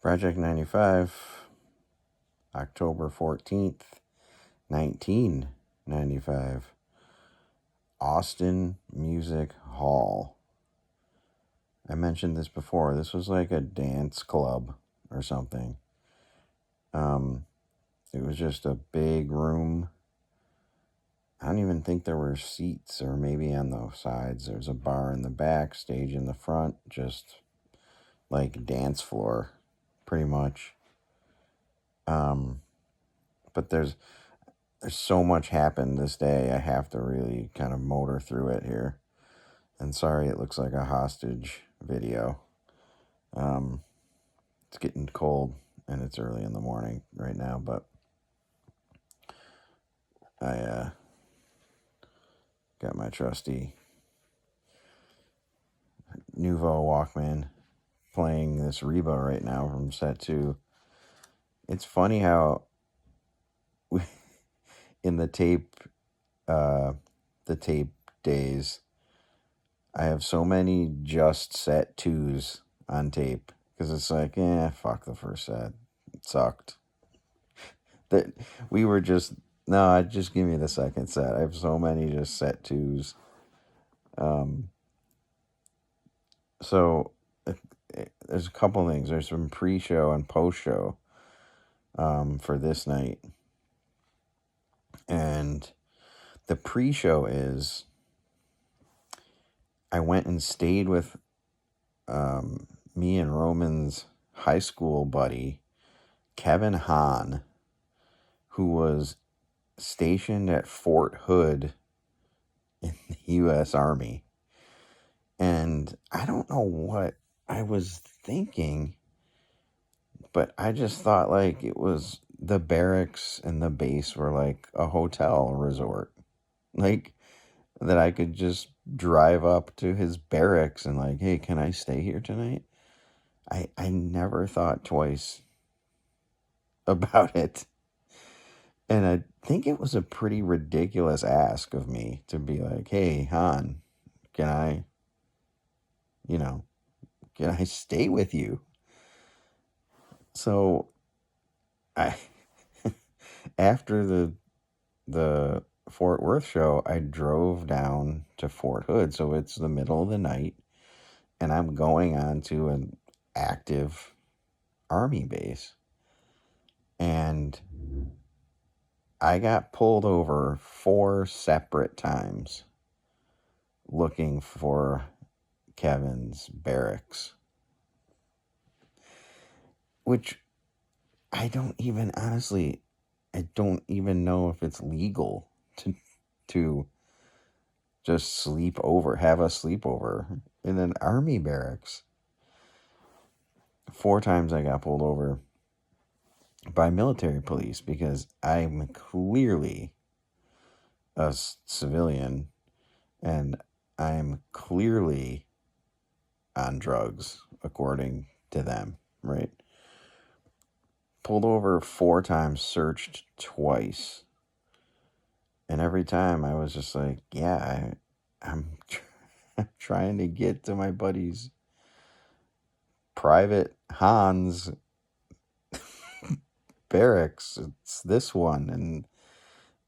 Project 95, October 14th, 1995. Austin Music Hall. I mentioned this before. This was like a dance club or something. It was just a big room. I don't even think there were seats, or maybe on the sides. There's a bar in the back, stage in the front, just like dance floor, pretty much. But there's so much happened this day. I have to really kind of motor through it here. And sorry, it looks like a hostage video. It's getting cold and it's early in the morning right now, but I got my trusty Nuvo Walkman playing this Reba right now from set 2. It's funny how in the tape days, I have so many just set 2s on tape because it's like, fuck the first set. It sucked. That we were just, no, just give me the second set. I have so many just set 2s. So there's a couple things. There's some pre-show and post-show for this night. And the pre-show is I went and stayed with me and Roman's high school buddy, Kevin Hahn, who was stationed at Fort Hood in the U.S. Army. And I don't know what I was thinking, but I just thought like it was the barracks and the base were like a hotel resort. Like that I could just drive up to his barracks and like, hey, can I stay here tonight? I never thought twice about it. And I think it was a pretty ridiculous ask of me to be like, hey, Han, can I stay with you? So I after the Fort Worth show, I drove down to Fort Hood. So it's the middle of the night and I'm going on to an active Army base. And I got pulled over 4 separate times looking for Kevin's barracks. Which I don't even know if it's legal to just have a sleepover in an Army barracks. 4 times I got pulled over by military police because I'm clearly a civilian and I'm clearly on drugs, according to them, right? Pulled over 4 times, searched twice. And every time I was just like, yeah, I'm trying to get to my buddy's private Hans barracks. It's this one. And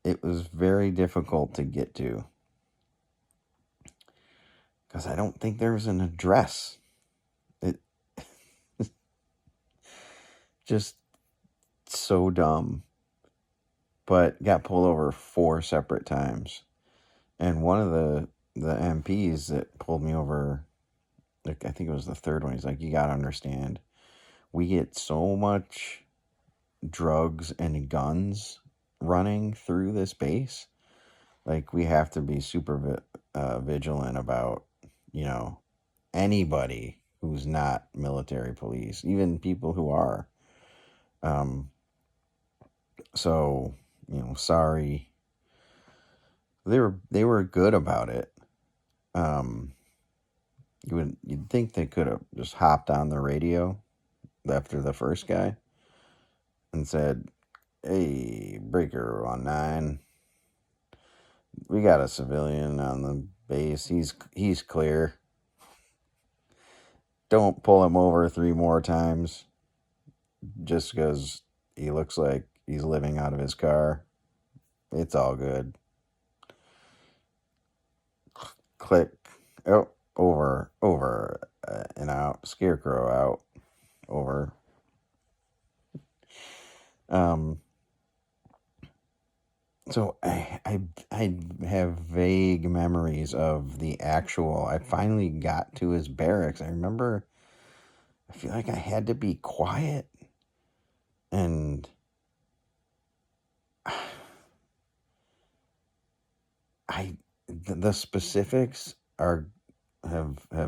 it was very difficult to get to. Because I don't think there was an address. It just so dumb. But got pulled over 4 separate times. And one of the MPs that pulled me over, like I think it was the third one, he's like, you gotta understand, we get so much drugs and guns running through this base. Like we have to be super vigilant about, anybody who's not military police, even people who are. So, sorry. They were good about it. You'd think they could have just hopped on the radio after the first guy and said, "Hey, Breaker 19, we got a civilian on the base. He's clear. Don't pull him over 3 more times. just because he looks like he's living out of his car. It's all good. Click. Oh, over, and out. Scarecrow out. Over. So I have vague memories of the actual. I finally got to his barracks. I remember. I feel like I had to be quiet, and the specifics have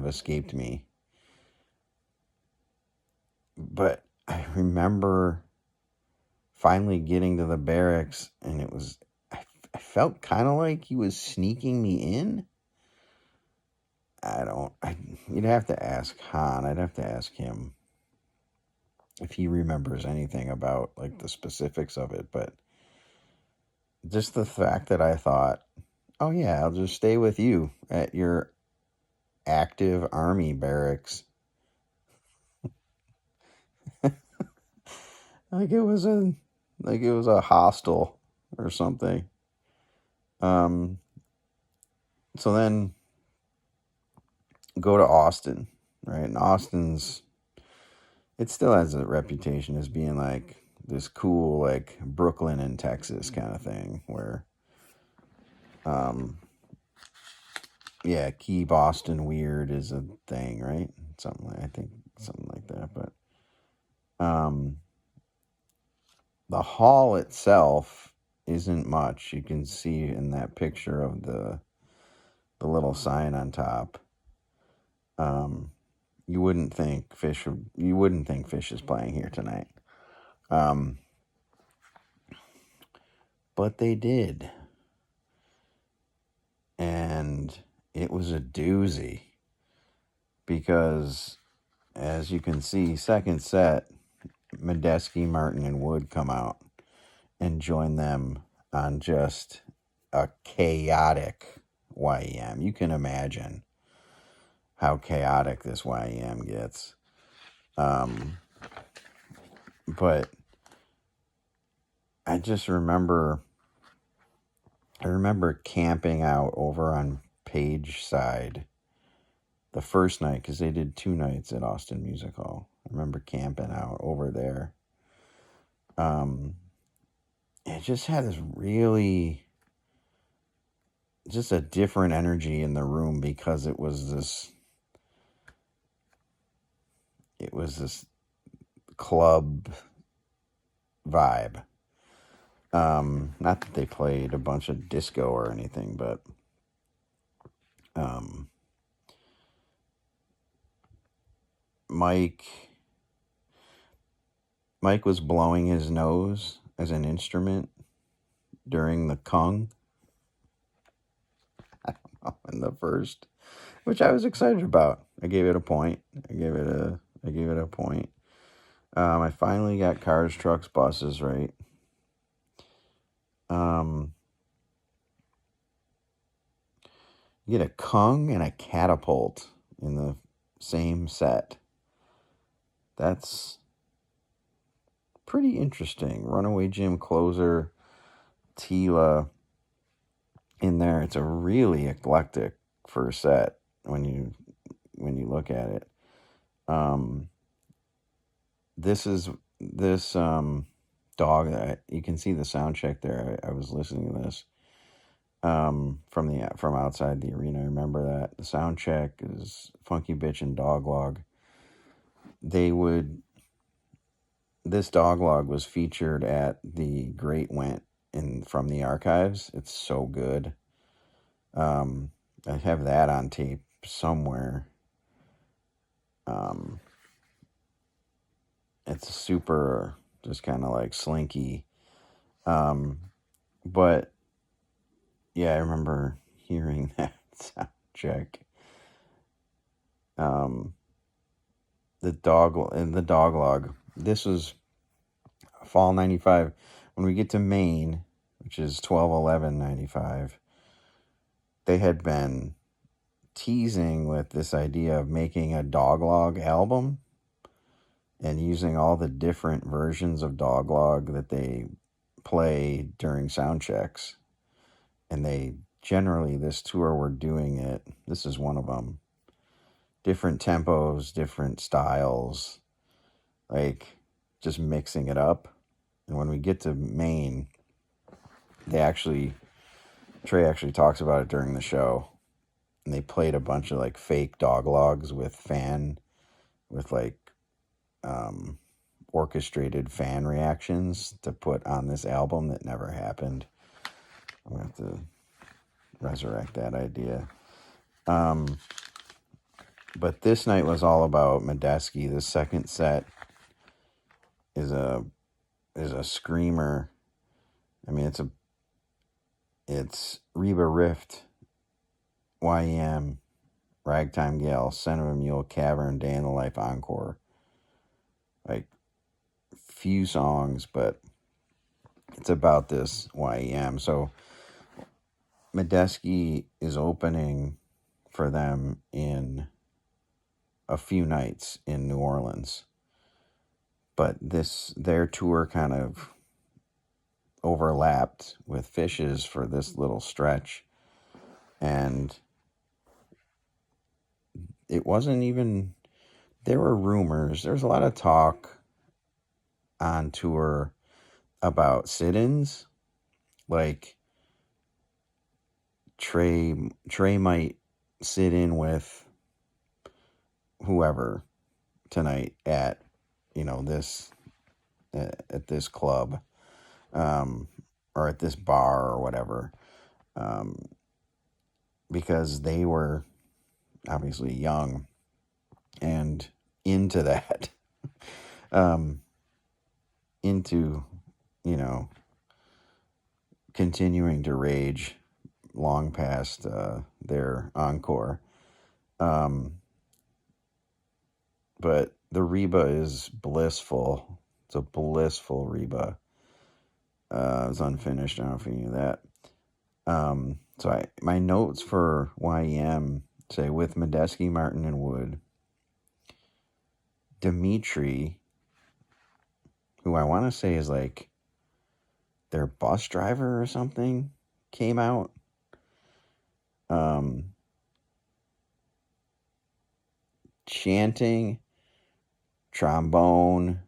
escaped me, but I remember finally getting to the barracks, and it was I felt kind of like he was sneaking me in. You'd have to ask Han. I'd have to ask him if he remembers anything about like the specifics of it, but just the fact that I thought, oh yeah, I'll just stay with you at your active army barracks. like it was a hostel or something. So then go to Austin, right? And it still has a reputation as being like this cool, like Brooklyn in Texas kind of thing, where, yeah, keep Austin weird is a thing, right? I think something like that. But, the hall itself isn't much. You can see in that picture of the little sign on top. You wouldn't think Phish is playing here tonight. But they did. And it was a doozy. Because, as you can see, second set, Medeski, Martin, and Wood come out and join them on just a chaotic YEM. You can imagine how chaotic this YEM gets. But I just remember camping out over on Page side the first night, because they did 2 nights at Austin Music Hall. I remember camping out over there. It just had this really, just a different energy in the room, because it was this club vibe. Not that they played a bunch of disco or anything, but Mike was blowing his nose as an instrument during the Kung. I don't know, in the first, which I was excited about. I gave it a point. I gave it a point. I finally got Cars, Trucks, Buses right. You get a Kung and a Catapult in the same set. That's pretty interesting. Runaway Jim, Closer, Tila in there. It's a really eclectic first set when you look at it. This dog. You can see the sound check there. I was listening to this from outside the arena. I remember that the sound check is Funky Bitch and Dog Log. This dog log was featured at the Great Went from the archives. It's so good. I have that on tape somewhere. It's super, just kind of like slinky. But yeah, I remember hearing that sound check. The dog log. This was fall 95. When we get to Maine, which is 12/11/95, they had been teasing with this idea of making a dog log album. and using all the different versions of Doglog that they play during sound checks. And they generally, this tour, were doing it. This is one of them. Different tempos, different styles, like just mixing it up. And when we get to Maine, Trey actually talks about it during the show. And they played a bunch of like fake Doglogs with like orchestrated fan reactions to put on this album that never happened. I'm gonna have to resurrect that idea. But this night was all about Medeski. The second set is a screamer. I mean, it's Reba Rift, YEM, Ragtime Gal, Son of a Mule, Cavern, Day in the Life Encore. Like, few songs, but it's about this YEM. So Medeski is opening for them in a few nights in New Orleans. But their tour kind of overlapped with Phish's for this little stretch. And it wasn't even, there were rumors. There was a lot of talk on tour about sit-ins. Like Trey might sit in with whoever tonight at this at this club, or at this bar or whatever, because they were obviously young and into that, into continuing to rage long past their encore. But the Reba is blissful. It's a blissful Reba. It's unfinished. I don't know if you knew that. So my notes for YEM say, with Medeski, Martin, and Wood, Dimitri, who I want to say is like their bus driver or something, came out. Chanting, trombone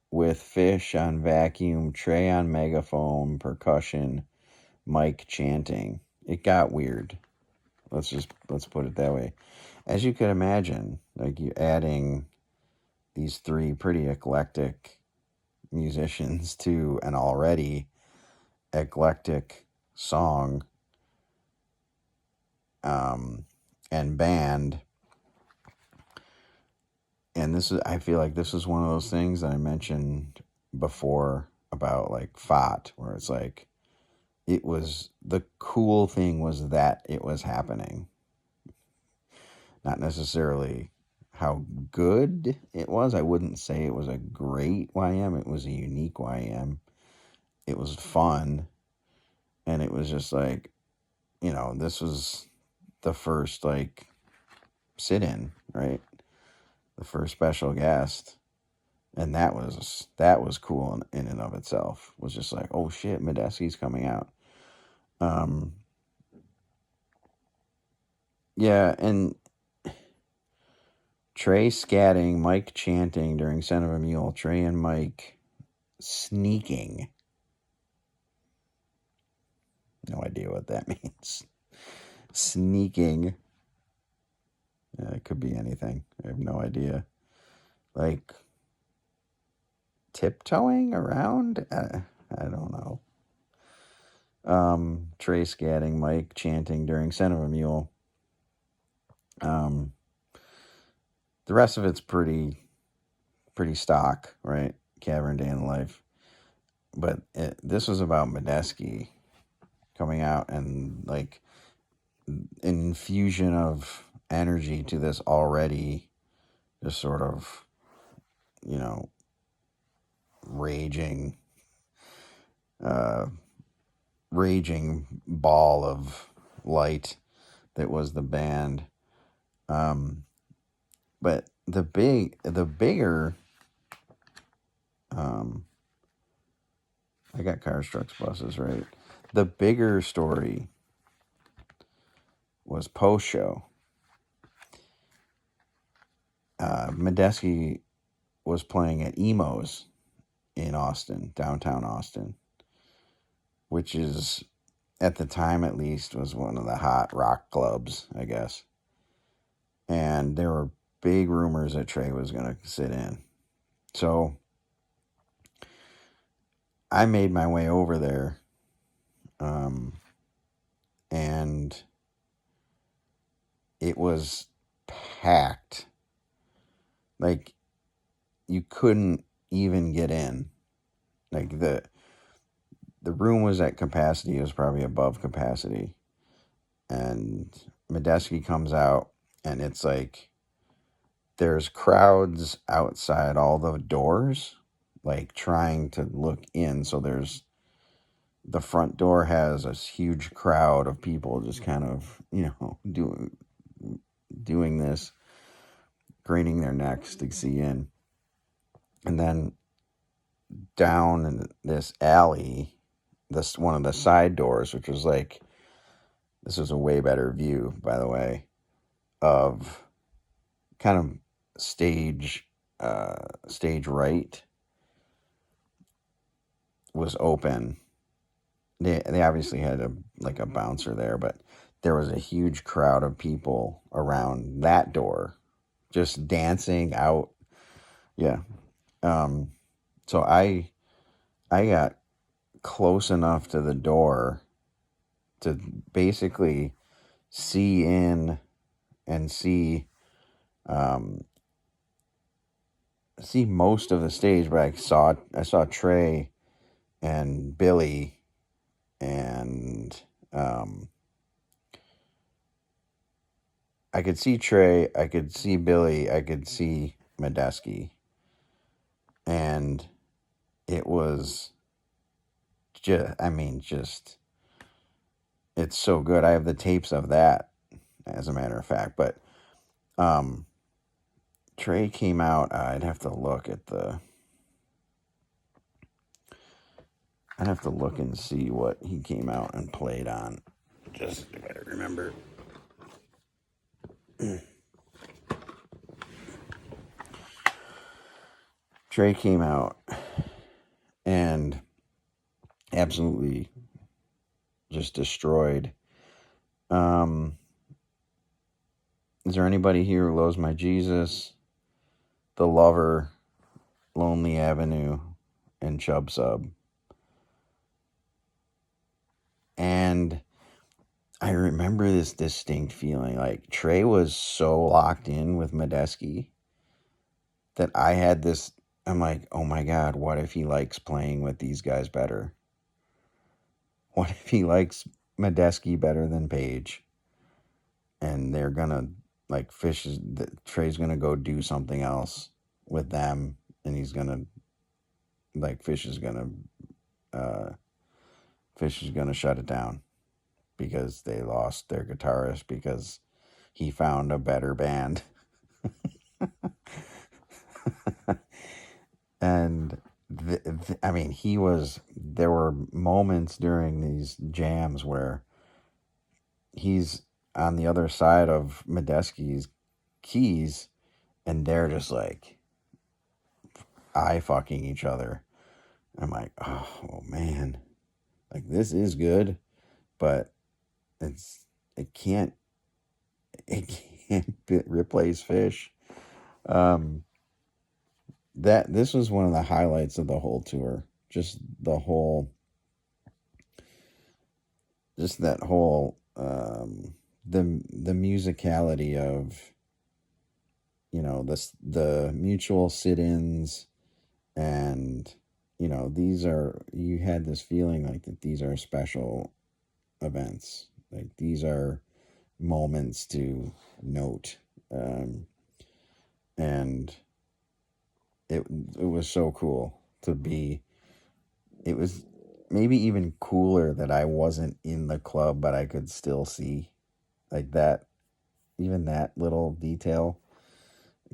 with Phish on vacuum, Trey on megaphone, percussion, Mike chanting. It got weird. Let's put it that way. As you could imagine, like, you adding these three pretty eclectic musicians to an already eclectic song and band. And I feel like this is one of those things that I mentioned before about like Fat, where it's like, the cool thing was that it was happening. Not necessarily how good it was. I wouldn't say it was a great YM. It was a unique YM. It was fun. And it was just like, this was the first like sit-in, right? The first special guest. And that was cool in and of itself. It was just like, oh shit, Medeski's coming out. Yeah, and Trey scatting, Mike chanting during Son of a Mule, Trey and Mike sneaking. No idea what that means. Sneaking. Yeah, it could be anything. I have no idea. Like, tiptoeing around? I don't know. Trey scatting, Mike chanting during Son of a Mule. The rest of it's pretty stock, right? Cavern, Day in the Life. But this was about Medeski coming out and like an infusion of energy to this already just sort of, raging ball of light that was the band. But the bigger Um, I got Cars, Trucks, Buses right. The bigger story was post show. Medeski was playing at Emo's in Austin, downtown Austin, which is, at the time at least, was one of the hot rock clubs, I guess. And there were big rumors that Trey was going to sit in. So I made my way over there. And it was packed. Like, you couldn't even get in. Like, the room was at capacity. It was probably above capacity. And Medeski comes out, and it's like there's crowds outside all the doors, like trying to look in. So there's the front door has a huge crowd of people just kind of, doing this, craning their necks to see in. And then down in this alley, this one of the side doors, which was like, this was a way better view, by the way, of kind of stage right was open. They obviously had a bouncer there, but there was a huge crowd of people around that door, just dancing out. Yeah. So I got close enough to the door to basically see in and see most of the stage, but I saw Trey and Billy and I could see Trey, I could see Billy, I could see Medeski, and it was just it's so good. I have the tapes of that, as a matter of fact, but Trey came out. I'd have to look and see what he came out and played on. Just if I remember. Trey came out and absolutely just destroyed. Is there anybody here who loves my Jesus? The Lover, Lonely Avenue, and Chub Sub. And I remember this distinct feeling. Like, Trey was so locked in with Medeski that I had this, I'm like, oh my God, what if he likes playing with these guys better? What if he likes Medeski better than Page? And they're gonna, like, Trey's gonna go do something else with them, and he's gonna, like, Phish is gonna shut it down because they lost their guitarist because he found a better band. And there were moments during these jams where he's on the other side of Medeski's keys and they're just like eye fucking each other. I'm like, oh man, like, this is good, but it can't replace Phish. This was one of the highlights of the whole tour. Just that whole the musicality of, the mutual sit-ins, and you had this feeling like that these are special events, like these are moments to note, and it was so cool to be. It was maybe even cooler that I wasn't in the club, but I could still see, like, that. Even that little detail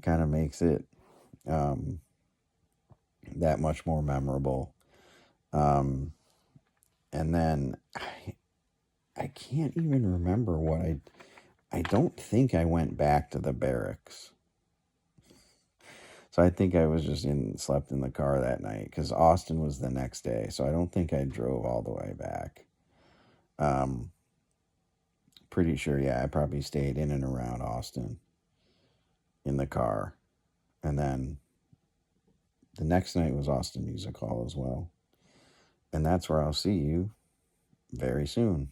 kind of makes it that much more memorable. Um, and then I can't even remember what I don't think I went back to the barracks. So I think I was just slept in the car that night because Austin was the next day. So I don't think I drove all the way back. Um, Pretty sure, yeah, I probably stayed in and around Austin in the car. And then the next night was Austin Music Hall as well. And that's where I'll see you very soon.